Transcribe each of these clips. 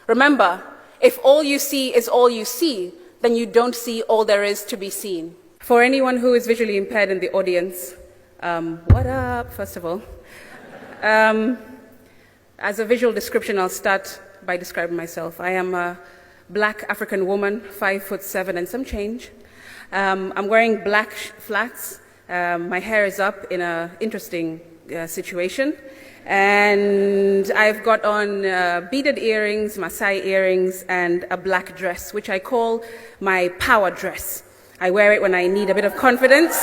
Remember, if all you see is all you see, then you don't see all there is to be seen. For anyone who is visually impaired in the audience, what up, first of all? As a visual description, I'll start by describing myself. I am a black African woman, 5'7" and some change. I'm wearing black flats. My hair is up in an interesting situation. And I've got on beaded earrings, Maasai earrings, and a black dress, which I call my power dress. I wear it when I need a bit of confidence.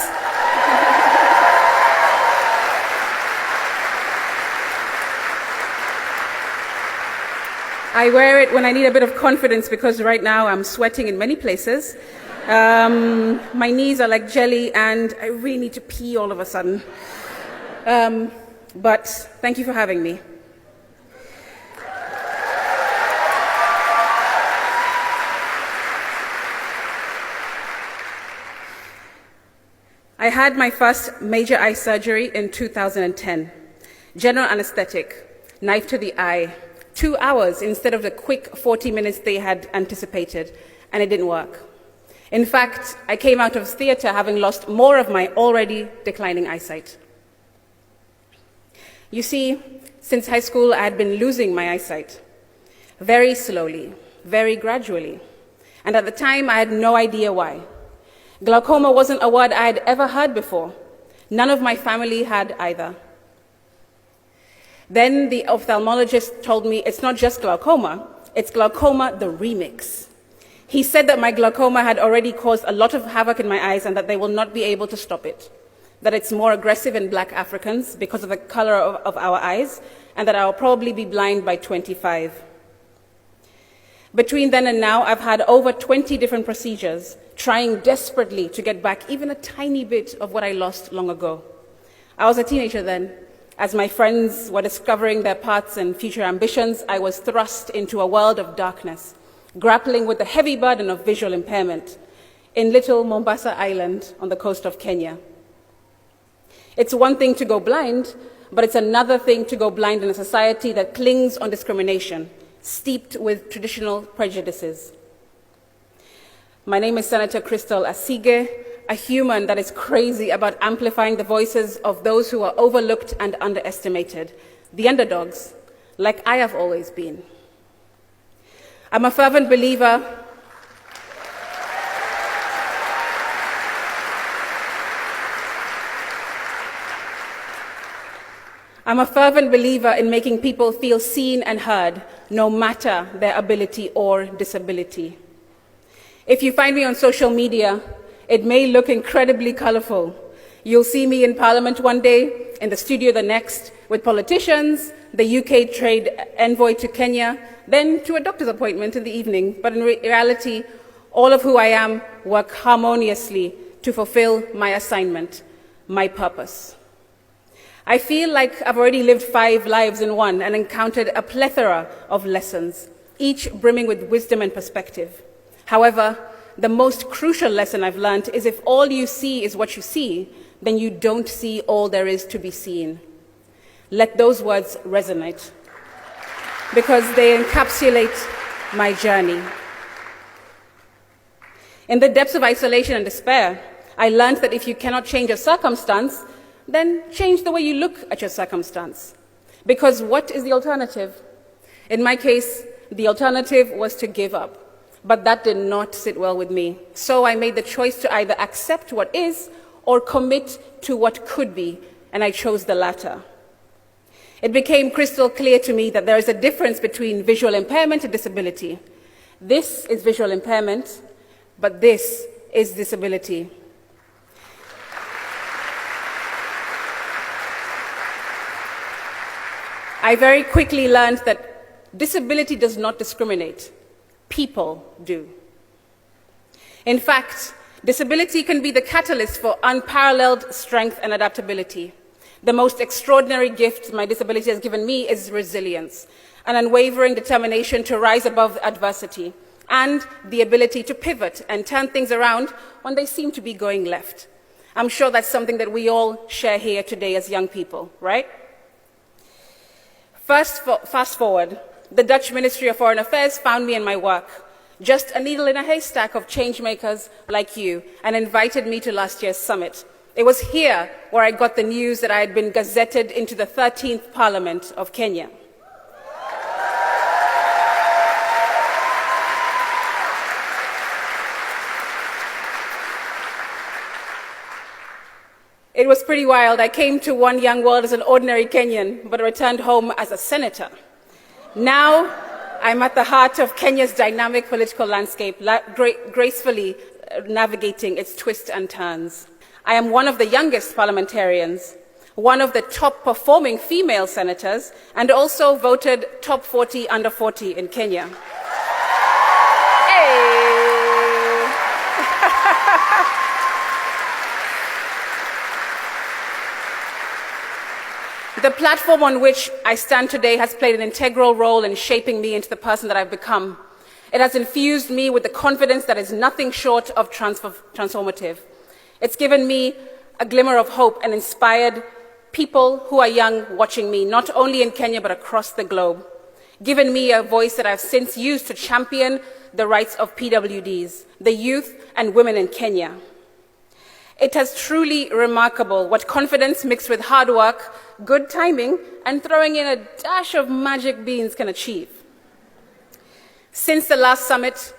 I wear it when I need a bit of confidence because right now I'm sweating in many places. My knees are like jelly and I really need to pee all of a sudden. But thank you for having me. I had my first major eye surgery in 2010. General anesthetic, knife to the eye, 2 hours instead of the quick 40 minutes they had anticipated, and it didn't work. In fact, I came out of theater having lost more of my already declining eyesight. You see, since high school, I had been losing my eyesight, very slowly, very gradually. And at the time, I had no idea why. Glaucoma wasn't a word I had ever heard before. None of my family had either. Then the ophthalmologist told me it's not just glaucoma, it's glaucoma the remix. He said that my glaucoma had already caused a lot of havoc in my eyes and that they will not be able to stop it. That it's more aggressive in black Africans because of the color of our eyes, and that I'll probably be blind by 25. Between then and now, I've had over 20 different procedures, trying desperately to get back even a tiny bit of what I lost long ago. I was a teenager then. As my friends were discovering their paths and future ambitions, I was thrust into a world of darkness, grappling with the heavy burden of visual impairment in little Mombasa Island on the coast of Kenya. It's one thing to go blind, but it's another thing to go blind in a society that clings on discrimination, steeped with traditional prejudices. My name is Senator Crystal Asige, a human that is crazy about amplifying the voices of those who are overlooked and underestimated, the underdogs, like I have always been. I'm a fervent believer in making people feel seen and heard, no matter their ability or disability. If you find me on social media, it may look incredibly colorful. You'll see me in Parliament one day, in the studio the next, with politicians, the UK trade envoy to Kenya, then to a doctor's appointment in the evening. But in reality, all of who I am work harmoniously to fulfill my assignment, my purpose. I feel like I've already lived 5 lives in one and encountered a plethora of lessons, each brimming with wisdom and perspective. However, the most crucial lesson I've learned is if all you see is what you see, then you don't see all there is to be seen. Let those words resonate, because they encapsulate my journey. In the depths of isolation and despair, I learned that if you cannot change a circumstance, then change the way you look at your circumstance. Because what is the alternative? In my case, the alternative was to give up. But that did not sit well with me. So I made the choice to either accept what is or commit to what could be, and I chose the latter. It became crystal clear to me that there is a difference between visual impairment and disability. This is visual impairment, but this is disability. I very quickly learned that disability does not discriminate. People do. In fact, disability can be the catalyst for unparalleled strength and adaptability. The most extraordinary gift my disability has given me is resilience, an unwavering determination to rise above adversity, and the ability to pivot and turn things around when they seem to be going left. I'm sure that's something that we all share here today as young people, right? Fast forward, the Dutch Ministry of Foreign Affairs found me in my work, just a needle in a haystack of changemakers like you, and invited me to last year's summit. It was here where I got the news that I had been gazetted into the 13th Parliament of Kenya. It was pretty wild. I came to One Young World as an ordinary Kenyan, but returned home as a senator. Now, I'm at the heart of Kenya's dynamic political landscape, gracefully navigating its twists and turns. I am one of the youngest parliamentarians, one of the top performing female senators, and also voted top 40 under 40 in Kenya. Hey! The platform on which I stand today has played an integral role in shaping me into the person that I've become. It has infused me with the confidence that is nothing short of transformative. It's given me a glimmer of hope and inspired people who are young watching me, not only in Kenya but across the globe. Given me a voice that I've since used to champion the rights of PWDs, the youth and women in Kenya. It is truly remarkable what confidence mixed with hard work, good timing, and throwing in a dash of magic beans can achieve. Since the last summit,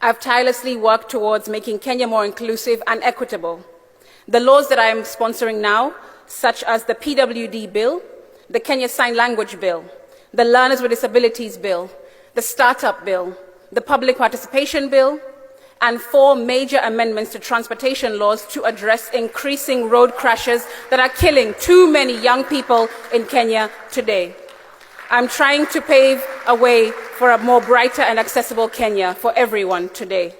I've tirelessly worked towards making Kenya more inclusive and equitable. The laws that I am sponsoring now, such as the PWD Bill, the Kenya Sign Language Bill, the Learners with Disabilities Bill, the Startup Bill, the Public Participation Bill, and 4 major amendments to transportation laws to address increasing road crashes that are killing too many young people in Kenya today. I'm trying to pave a way for a more brighter and accessible Kenya for everyone today.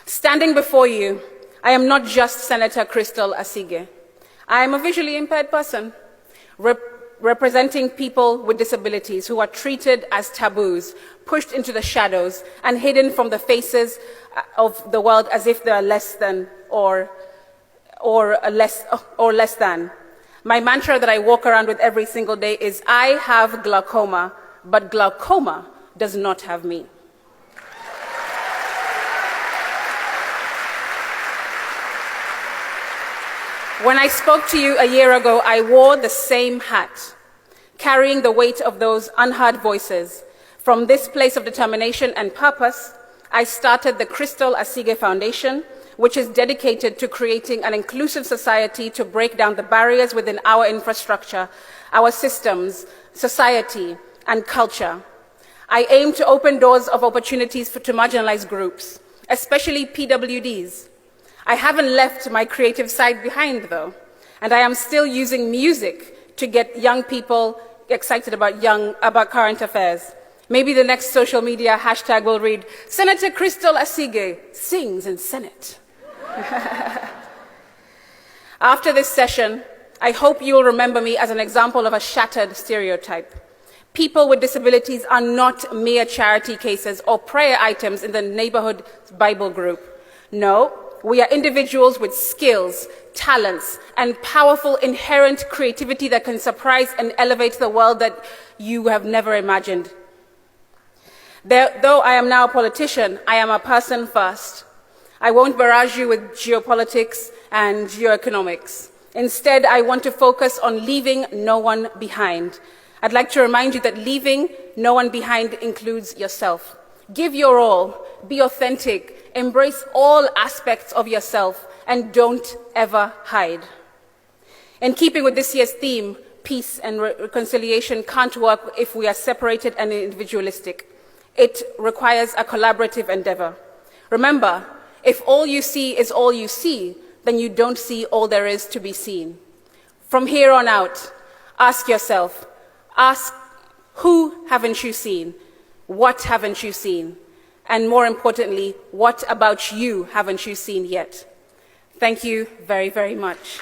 Standing before you, I am not just Senator Crystal Asige. I am a visually impaired person, representing people with disabilities who are treated as taboos, pushed into the shadows, and hidden from the faces of the world as if they are less than or less than. My mantra that I walk around with every single day is, I have glaucoma, but glaucoma does not have me. When I spoke to you a year ago, I wore the same hat, carrying the weight of those unheard voices. From this place of determination and purpose, I started the Crystal Asige Foundation, which is dedicated to creating an inclusive society to break down the barriers within our infrastructure, our systems, society, and culture. I aim to open doors of opportunities to marginalized groups, especially PWDs. I haven't left my creative side behind, though, and I am still using music to get young people excited about current affairs. Maybe the next social media hashtag will read, Senator Crystal Asige sings in Senate. After this session, I hope you will remember me as an example of a shattered stereotype. People with disabilities are not mere charity cases or prayer items in the neighborhood Bible group. No, we are individuals with skills, talents, and powerful inherent creativity that can surprise and elevate the world that you have never imagined. Though I am now a politician, I am a person first. I won't barrage you with geopolitics and geoeconomics. Instead, I want to focus on leaving no one behind. I'd like to remind you that leaving no one behind includes yourself. Give your all, be authentic, embrace all aspects of yourself, and don't ever hide. In keeping with this year's theme, peace and reconciliation can't work if we are separated and individualistic. It requires a collaborative endeavor. Remember, if all you see is all you see, then you don't see all there is to be seen. From here on out, ask yourself, who haven't you seen? What haven't you seen? And more importantly, what about you haven't you seen yet? Thank you very, very much.